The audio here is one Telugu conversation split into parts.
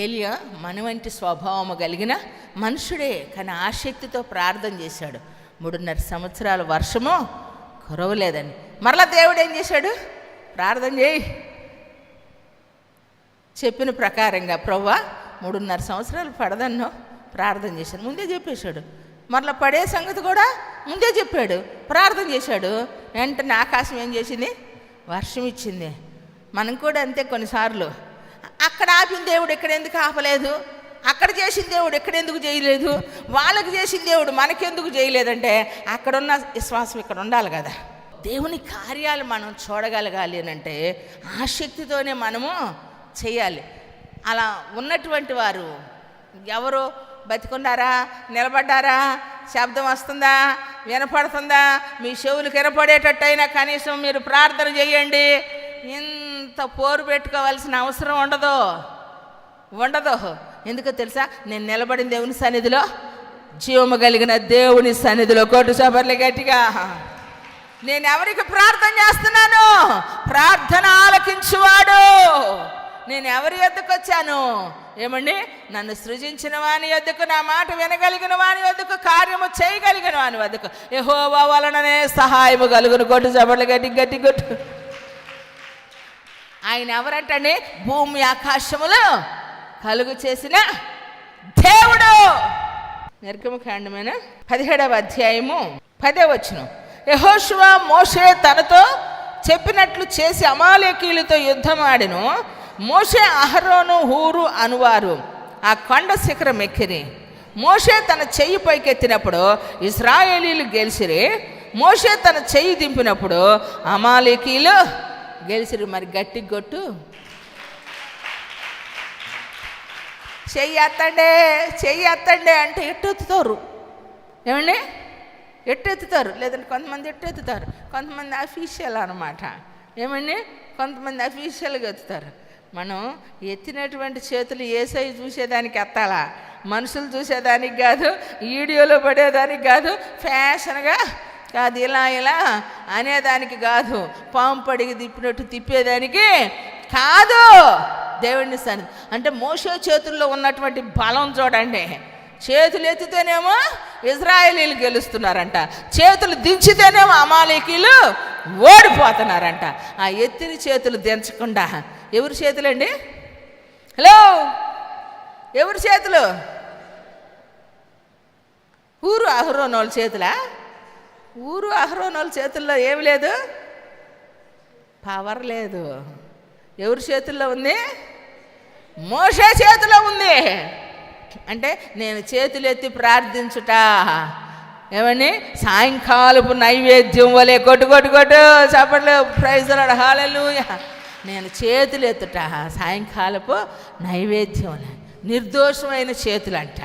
ఏలియా మన వంటి స్వభావము కలిగిన మనుషుడే, కానీ ఆసక్తితో ప్రార్థన చేశాడు. 3.5 సంవత్సరాల వర్షము కురవలేదని. మరలా దేవుడు ఏం చేశాడు? ప్రార్థన చేయి చెప్పిన ప్రకారంగా ప్రభువా 3.5 సంవత్సరాలు పడదన్నో ప్రార్థన చేశాడు. ముందే చెప్పేశాడు. మరలా పడే సంగతి కూడా ముందే చెప్పాడు. ప్రార్థన చేశాడు. వెంటనే ఆకాశం ఏం చేసింది? వర్షం ఇచ్చింది. మనం కూడా అంతే. కొన్నిసార్లు అక్కడ ఆపిన దేవుడు ఇక్కడ ఎందుకు ఆపలేదు, అక్కడ చేసిన దేవుడు ఇక్కడ ఎందుకు చేయలేదు, వాళ్ళకి చేసిన దేవుడు మనకెందుకు చేయలేదంటే అక్కడున్న విశ్వాసం ఇక్కడ ఉండాలి కదా. దేవుని కార్యాలు మనం చూడగలగాలి అని అంటే ఆసక్తితోనే మనము చేయాలి. అలా ఉన్నటువంటి వారు ఎవరు బతికున్నారా, నిలబడ్డారా, శబ్దం వస్తుందా, వినపడుతుందా, మీ చెవులకు వినపడేటట్టయినా కనీసం మీరు ప్రార్థన చేయండి. ఇంత పోరు పెట్టుకోవాల్సిన అవసరం ఉండదు. ఎందుకో తెలుసా? నేను నిలబడిన దేవుని సన్నిధిలో, జీవము కలిగిన దేవుని సన్నిధిలో, కోటు సబర్లు గట్టిగా, నేను ఎవరికి ప్రార్థన చేస్తున్నాను? ప్రార్థన ఆలకించువాడు. నేను ఎవరి యొద్దకు వచ్చాను? ఏమండి? నన్ను సృజించిన వాని యొద్దకు, నా మాట వినగలిగిన వాని యొద్దకు, కార్యము చేయగలిగిన వాని వద్దకు, యెహోవా వలననే సహాయము కలుగును. కొట్టు సబర్లు గట్టి కొట్టు. ఆయన ఎవరంటే భూమి ఆకాశములు కలుగు చేసిన దేవుడు. నిర్గమకాండమైన 17వ అధ్యాయము 10వ వచనం. యెహోషువ మోషే తనతో చెప్పినట్లు చేసి అమాలేకీయులతో యుద్ధమాడెను. మోషే, అహరోను, హూరు అనువారు ఆ కొండ శిఖరం ఎక్కిరి. మోషే తన చెయ్యి పైకెత్తినప్పుడు ఇశ్రాయేలీలు గెలిచిరి. మోషే తన చెయ్యి దింపినప్పుడు అమాలేకీయులు గెలిచిరు. మరి గట్టి కొట్టు. చెయ్యి ఎత్తండి అంటే ఎట్టెత్తుతారు. ఏమండి? ఎట్టెత్తుతారు. లేదంటే కొంతమంది ఎట్టెత్తుతారు, కొంతమంది అఫీషియల్ అనమాట. ఏమండి? కొంతమంది అఫీషియల్గా ఎత్తుతారు. మనం ఎత్తినటువంటి చేతులు యేసయ్య చూసేదానికి ఎత్తాలా, మనుషులు చూసేదానికి కాదు, వీడియోలో పడేదానికి కాదు, ఫ్యాషన్గా కాదు, ఇలా అనేదానికి కాదు, పాము పడిగి తిప్పినట్టు తిప్పేదానికి కాదు. దేవుడిని సన్నిధి అంటే మోషే చేతుల్లో ఉన్నటువంటి బలం చూడండి. చేతులు ఎత్తితేనేమో ఇశ్రాయేలీలు గెలుస్తున్నారంట, చేతులు దించితేనేమో అమాలేకీయులు ఓడిపోతున్నారంట. ఆ ఎత్తిన చేతులు దించకుండా ఎవరి చేతులండి? హలో, ఎవరి చేతులు? ఊరు అహరోనోళ్ళ చేతులా? ఊరు అహరోనోళ్ళ చేతుల్లో ఏమి లేదు, పవర్ లేదు. ఎవరి చేతుల్లో ఉంది? మోషే చేతిలో ఉంది. అంటే నేను చేతులు ఎత్తి ప్రార్థించుట, ఏమని? సాయంకాలపు నైవేద్యం వలె కొట్టు చప్పట్లు, ప్రైజ్ ది లార్డ్, హల్లెలూయా. నేను చేతులు ఎత్తుట సాయంకాలపు నైవేద్యం వలె. నిర్దోషమైన చేతులు అంట.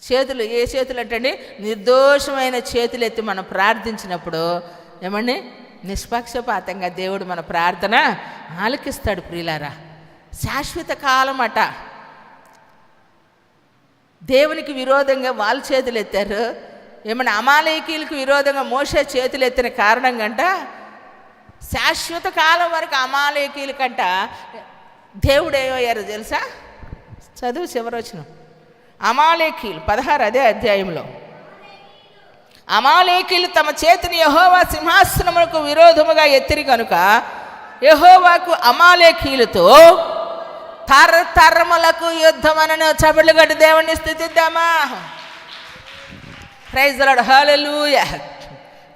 చేతులు ఏ చేతులు అంటండి? నిర్దోషమైన చేతులు ఎత్తి మనం ప్రార్థించినప్పుడు ఏమండి? నిష్పక్షపాతంగా దేవుడు మన ప్రార్థన ఆలకిస్తాడు. ప్రియులారా, శాశ్వత కాలం అట. దేవునికి విరోధంగా వాళ్ళు చేతులు ఎత్తారు. ఏమన్నా అమాలేకీయులకు విరోధంగా మోషే చేతులు ఎత్తిన కారణం కంట శాశ్వత కాలం వరకు అమాలేకీయుల కంట దేవుడు ఏమయ్యారు తెలుసా? చదువు చివరొచ్చును. అమాలేకీయులు 16 అదే అధ్యాయంలో, అమాలేకీయులు తమ చేతిని యెహోవా సింహాసనములకు విరోధముగా ఎత్తిరి కనుక యెహోవాకు అమాలేకీయులతో తరతరములకు యుద్ధమనను. చబళ్ళు గట్టి దేవుణ్ణి స్తుతిద్దామా? ప్రైజ్ ది లార్డ్, హల్లెలూయా.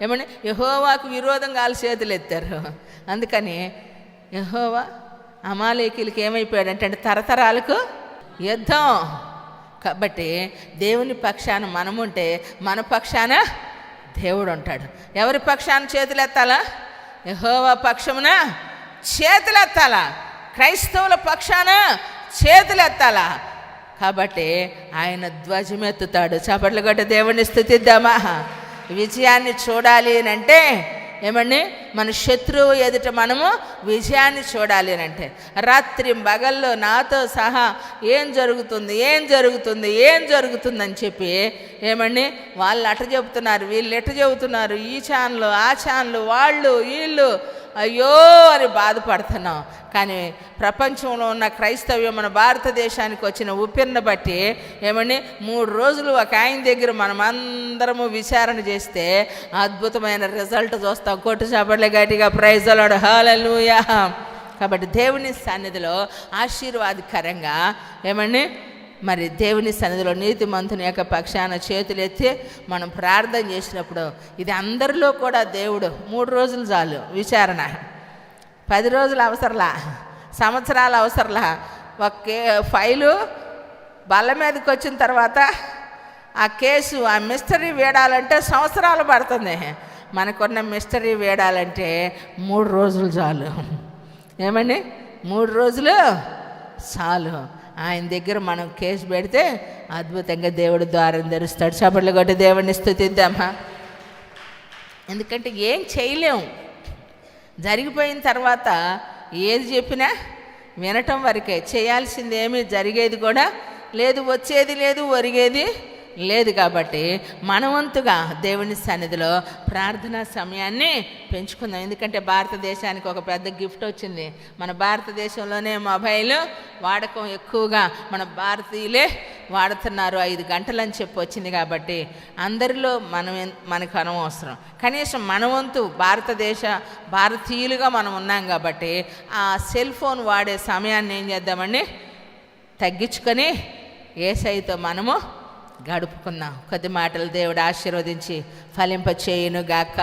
ఏమని? యెహోవాకు విరోధంగా వాళ్ళ చేతులు ఎత్తారు. అందుకని యెహోవా అమాలేకీయులకి ఏమైపోయాడంటే తరతరాలకు యుద్ధం. కాబట్టి దేవుని పక్షాన మనముంటే మన పక్షాన దేవుడు ఉంటాడు. ఎవరి పక్షాన చేతులు ఎత్తాలా? యెహోవా పక్షమున చేతులు ఎత్తాలా, క్రైస్తవుల పక్షాన చేతులు ఎత్తాలా. కాబట్టి ఆయన ధ్వజమెత్తుతాడు. చప్పట్లు కొట్టి దేవుణ్ణి స్తుతిద్దామా? విజయాన్ని చూడాలి అని అంటే ఏమండి? మన శత్రువు ఎదుట మనము విజయాన్ని చూడాలి అని అంటే రాత్రి పగల్లో నాతో సహా ఏం జరుగుతుంది అని చెప్పి ఏమండి? వాళ్ళు అట చెబుతున్నారు, వీళ్ళు ఎట చెబుతున్నారు, ఈ ఛానల్ ఆ ఛానల్, వాళ్ళు వీళ్ళు అయ్యో అని బాధపడుతున్నాం. కానీ ప్రపంచంలో ఉన్న క్రైస్తవ్యం మన భారతదేశానికి వచ్చిన ఊపిరిని బట్టి ఏమండి 3 రోజులు ఒక ఆయన దగ్గర మనం అందరము విచారణ చేస్తే అద్భుతమైన రిజల్ట్ చూస్తాం. కొట్టు చప్పట్లే గట్టిగా ప్రైజ్ ది లార్డ్, హల్లెలూయా. కాబట్టి దేవుని సన్నిధిలో ఆశీర్వాదకరంగా ఏమండి మరి దేవుని సన్నిధిలో నీతిమంతుని యొక్క పక్షాన చేతులెత్తి మనం ప్రార్థన చేసినప్పుడు ఇది అందరిలో కూడా దేవుడు 3 రోజులు చాలు విచారణ, 10 రోజులు అవసరంలా, సంవత్సరాలు అవసరంలా. ఒక ఫైలు బల్ల మీదకి వచ్చిన తర్వాత ఆ కేసు ఆ మిస్టరీ వేడాలంటే సంవత్సరాలు పడుతుంది. మనకున్న మిస్టరీ వేడాలంటే 3 రోజులు చాలు. ఏమండి 3 రోజులు చాలు. ఆయన దగ్గర మనం కేసు పెడితే అద్భుతంగా దేవుడు ద్వారం తెరుస్తాడు. చప్పట్లు కొట్టి దేవుడిని స్తుతిద్దామా. ఎందుకంటే ఏం చేయలేము. జరిగిపోయిన తర్వాత ఏది చెప్పినా వినటం వరకే, చేయాల్సింది ఏమీ జరిగేది కూడా లేదు, వచ్చేది లేదు, ఒరిగేది లేదు. కాబట్టి మనవంతుగా దేవుని సన్నిధిలో ప్రార్థనా సమయాన్ని పెంచుకుందాం. ఎందుకంటే భారతదేశానికి ఒక పెద్ద గిఫ్ట్ వచ్చింది. మన భారతదేశంలోనే మొబైల్ వాడకం ఎక్కువగా మన భారతీయులే వాడుతున్నారు. 5 గంటలు అని చెప్పి వచ్చింది. కాబట్టి అందరిలో మనకు అనవసరం, కనీసం మనవంతు భారతీయులుగా మనం ఉన్నాం. కాబట్టి ఆ సెల్ ఫోన్ వాడే సమయాన్ని ఏం చేద్దామండి తగ్గించుకొని యేసయ్యతో మనము గడుపుకుందాం. కొద్ది మాటలు దేవుడు ఆశీర్వదించి ఫలింప చేయును గాక.